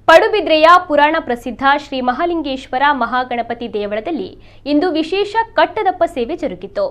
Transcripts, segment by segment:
ಪಡುಬಿದ್ರೆಯ ಪುರಾಣ ಪ್ರಸಿದ್ಧ ಶ್ರೀ ಮಹಾಲಿಂಗೇಶ್ವರ ಮಹಾಗಣಪತಿ ದೇವಳದಲ್ಲಿ ಇಂದು ವಿಶೇಷ ಕಟ್ಟದಪ್ಪ ಸೇವೆ ಜರುಗಿತು.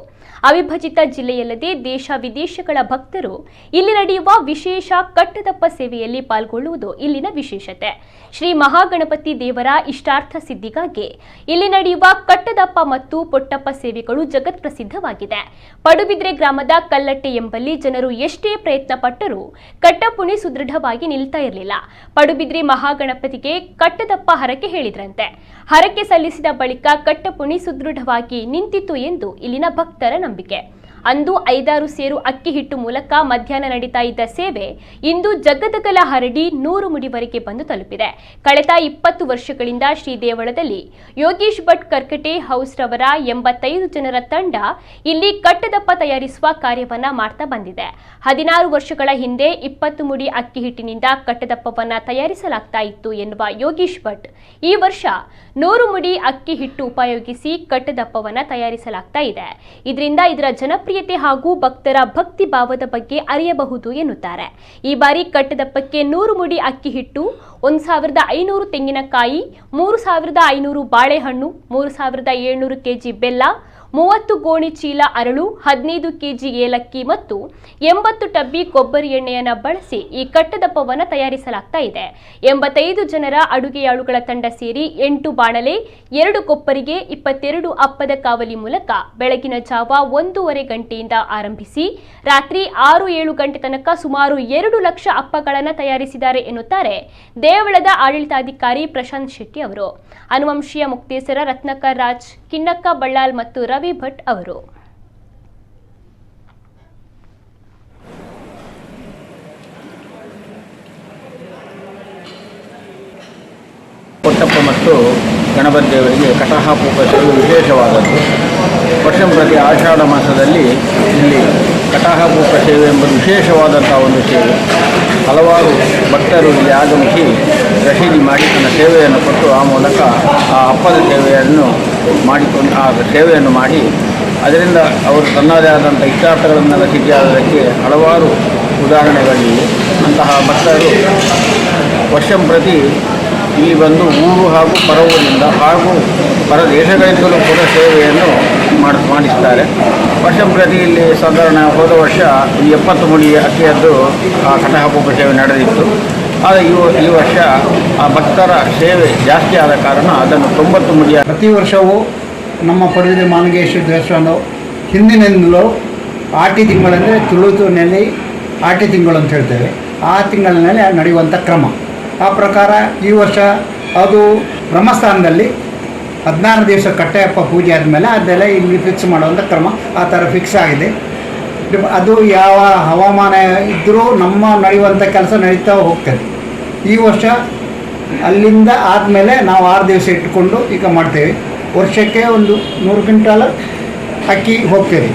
ಅವಿಭಜಿತ ಜಿಲ್ಲೆಯಲ್ಲದೆ ದೇಶ ವಿದೇಶಗಳ ಭಕ್ತರು ಇಲ್ಲಿ ನಡೆಯುವ ವಿಶೇಷ ಕಟ್ಟದಪ್ಪ ಸೇವೆಯಲ್ಲಿ ಪಾಲ್ಗೊಳ್ಳುವುದು ಇಲ್ಲಿನ ವಿಶೇಷತೆ. ಶ್ರೀ ಮಹಾಗಣಪತಿ ದೇವರ ಇಷ್ಟಾರ್ಥ ಸಿದ್ಧಿಗಾಗಿ ಇಲ್ಲಿ ನಡೆಯುವ ಕಟ್ಟದಪ್ಪ ಮತ್ತು ಪೊಟ್ಟಪ್ಪ ಸೇವೆಗಳು ಜಗತ್ ಪ್ರಸಿದ್ಧವಾಗಿದೆ. ಪಡುಬಿದ್ರೆ ಗ್ರಾಮದ ಕಲ್ಲಟ್ಟೆ ಎಂಬಲ್ಲಿ ಜನರು ಎಷ್ಟೇ ಪ್ರಯತ್ನ ಪಟ್ಟರೂ ಕಟ್ಟಪುಣಿ ಸುದೃಢವಾಗಿ ನಿಲ್ತಾ ಇರಲಿಲ್ಲ. ಪಡುಬಿದ್ರೆ ಮಹಾಗಣಪತಿಗೆ ಕಟ್ಟದಪ್ಪ ಹರಕೆ ಹೇಳಿದ್ರಂತೆ. ಹರಕೆ ಸಲ್ಲಿಸಿದ ಬಳಿಕ ಕಟ್ಟಪುಣಿ ಸುದೃಢವಾಗಿ ನಿಂತಿತು ಎಂದು ಇಲ್ಲಿನ ಭಕ್ತರ ನಂಬಿಕೆ. ಅಂದು 5-6 ಸೇರು ಅಕ್ಕಿ ಹಿಟ್ಟು ಮೂಲಕ ಮಧ್ಯಾಹ್ನ ನಡೀತಾ ಇದ್ದ ಸೇವೆ ಇಂದು ಜಗದಗಲ ಹರಡಿ 100 ಮುಡಿವರೆಗೆ ಬಂದು ತಲುಪಿದೆ. ಕಳೆದ 20 ವರ್ಷಗಳಿಂದ ಶ್ರೀ ದೇವಳದಲ್ಲಿ ಯೋಗೀಶ್ ಭಟ್ ಕರ್ಕಟೆ ಹೌಸ್ ರವರ 85 ಜನರ ತಂಡ ಇಲ್ಲಿ ಕಟ್ಟದಪ್ಪ ತಯಾರಿಸುವ ಕಾರ್ಯವನ್ನ ಮಾಡ್ತಾ ಬಂದಿದೆ. 16 ವರ್ಷಗಳ ಹಿಂದೆ 20 ಮುಡಿ ಅಕ್ಕಿ ಹಿಟ್ಟಿನಿಂದ ಕಟ್ಟದಪ್ಪವನ್ನ ತಯಾರಿಸಲಾಗ್ತಾ ಇತ್ತು ಎನ್ನುವ ಯೋಗೀಶ್ ಭಟ್ ಈ ವರ್ಷ 100 ಮುಡಿ ಅಕ್ಕಿ ಹಿಟ್ಟು ಉಪಯೋಗಿಸಿ ಕಟ್ಟದಪ್ಪವನ್ನ ತಯಾರಿಸಲಾಗ್ತಾ ಇದೆ. ಇದರಿಂದ ಇದರ ಜನಪ್ರಿಯತೆ ಹಾಗೂ ಭಕ್ತರ ಭಕ್ತಿ ಭಾವದ ಬಗ್ಗೆ ಅರಿಯಬಹುದು ಎನ್ನುತ್ತಾರೆ. ಈ ಬಾರಿ ಕಟ್ಟದಪ್ಪಕ್ಕೆ 100 ಮುಡಿ ಅಕ್ಕಿ ಹಿಟ್ಟು, 1500 ತೆಂಗಿನಕಾಯಿ, 3500 ಬಾಳೆಹಣ್ಣು, 3700 ಕೆಜಿ ಬೆಲ್ಲ, 30 ಗೋಣಿ ಚೀಲ ಅರಳು, 15 ಕೆಜಿ ಏಲಕ್ಕಿ ಮತ್ತು 80 ಟಬ್ಬಿ ಕೊಬ್ಬರಿ ಎಣ್ಣೆಯನ್ನು ಬಳಸಿ ಈ ಕಟ್ಟದಪ್ಪವನ್ನು ತಯಾರಿಸಲಾಗ್ತಾ ಇದೆ. 85 ಜನರ ಅಡುಗೆಯಾಳುಗಳ ತಂಡ ಸೇರಿ 8 ಬಾಣಲೆ, 2 ಕೊಪ್ಪರಿಗೆ, 22 ಅಪ್ಪದ ಕಾವಲಿ ಮೂಲಕ ಬೆಳಗಿನ ಜಾವ 1:30 ಗಂಟೆಯಿಂದ ಆರಂಭಿಸಿ ರಾತ್ರಿ 6-7 ಗಂಟೆ ತನಕ ಸುಮಾರು 2 ಲಕ್ಷ ಅಪ್ಪಗಳನ್ನು ತಯಾರಿಸಿದ್ದಾರೆ ಎನ್ನುತ್ತಾರೆ ದೇವಳದ ಆಡಳಿತಾಧಿಕಾರಿ ಪ್ರಶಾಂತ್ ಶೆಟ್ಟಿ ಅವರು. ಅನುವಂಶೀಯ ಮುಕ್ತೇಸರ ರತ್ನಾಕರ್ ರಾಜ್, ಕಿನ್ನಕ್ಕ ಬಳ್ಳಾಲ್ ಮತ್ತು ರವಿ ಭಟ್ ಅವರು. ಪೊಟ್ಟಪ್ಪ ಮತ್ತು ಗಣಪತಿ ದೇವರಿಗೆ ಕಟಾಹಪೂಪ ಸೇವೆ ವಿಶೇಷವಾದದ್ದು. ವರ್ಷಂಪ್ರತಿ ಆಷಾಢ ಮಾಸದಲ್ಲಿ ಇಲ್ಲಿ ಕಟಾಹಪೂಪ ಸೇವೆ ಎಂಬುದು ವಿಶೇಷವಾದಂಥ ಒಂದು ಸೇವೆ. ಹಲವಾರು ಭಕ್ತರು ಇಲ್ಲಿ ಆಗಮಿಸಿ ರಸೀದಿ ಮಾಡಿ ತನ್ನ ಸೇವೆಯನ್ನು ಕೊಟ್ಟು ಆ ಮೂಲಕ ಆ ಹಬ್ಬದ ಸೇವೆಯನ್ನು ಮಾಡಿಕೊಂಡು ಆ ಸೇವೆಯನ್ನು ಮಾಡಿ ಅದರಿಂದ ಅವರು ತನ್ನದೇ ಆದಂಥ ಇಷ್ಟಾರ್ಥಗಳನ್ನೆಲ್ಲ ಸಿದ್ಧಿಯಾದದಕ್ಕೆ ಹಲವಾರು ಉದಾಹರಣೆಗಳಿವೆ. ಅಂತಹ ಭಕ್ತರು ವರ್ಷಂಪ್ರತಿ ಇಲ್ಲಿ ಬಂದು ಊರು ಹಾಗೂ ಪರ ಊರಿನಿಂದ ಹಾಗೂ ಪರ ದೇಶಗಳಿಂದಲೂ ಕೂಡ ಸೇವೆಯನ್ನು ಮಾಡಿಸ್ತಾರೆ. ವರ್ಷಂಪ್ರತಿ ಇಲ್ಲಿ ಸಾಧಾರಣ ಹೋದ ವರ್ಷ 70 ಮುಡಿ ಅಕ್ಕಿಯದ್ದು ಆ ಕಟಾಹಪೂಪ ಸೇವೆ ನಡೆದಿತ್ತು. ಆದರೆ ಈ ವರ್ಷ ಆ ಭಕ್ತರ ಸೇವೆ ಜಾಸ್ತಿ ಆದ ಕಾರಣ ಅದನ್ನು 90 ಮುಡಿಯ ಪ್ರತಿ ವರ್ಷವೂ ನಮ್ಮ ಪಡುಬಿದ್ರೆ ಮಹಾಲಿಂಗೇಶ್ವರ ದೇವಸ್ಥಾನ ಹಿಂದಿನಿಂದಲೂ ಆಟಿ ತಿಂಗಳಲ್ಲಿ ತುಳುವಿನಲ್ಲಿ ಆಟಿ ತಿಂಗಳು ಅಂತ ಹೇಳ್ತೇವೆ. ಆ ತಿಂಗಳಿನಲ್ಲಿ ನಡೆಯುವಂಥ ಕ್ರಮ. ಆ ಪ್ರಕಾರ ಈ ವರ್ಷ ಅದು ಬ್ರಹ್ಮಸ್ಥಾನದಲ್ಲಿ 16 ದಿವಸ ಕಟ್ಟೆಯಪ್ಪ ಪೂಜೆ ಆದಮೇಲೆ ಅದೆಲ್ಲ ಇಲ್ಲಿ ಫಿಕ್ಸ್ ಮಾಡುವಂಥ ಕ್ರಮ ಆ ಥರ ಫಿಕ್ಸ್ ಆಗಿದೆ. ಅದು ಯಾವ ಹವಾಮಾನ ಇದ್ದರೂ ನಮ್ಮ ನಡೆಯುವಂಥ ಕೆಲಸ ನಡೀತಾ ಹೋಗ್ತದೆ. ಈ ವರ್ಷ ಅಲ್ಲಿಂದ ಆದಮೇಲೆ ನಾವು 6 ದಿವಸ ಇಟ್ಟುಕೊಂಡು ಈಗ ಮಾಡ್ತೇವೆ. ವರ್ಷಕ್ಕೆ ಒಂದು 100 ಕ್ವಿಂಟಾಲ್ ಅಕ್ಕಿ ಹೋಗ್ತೇವೆ.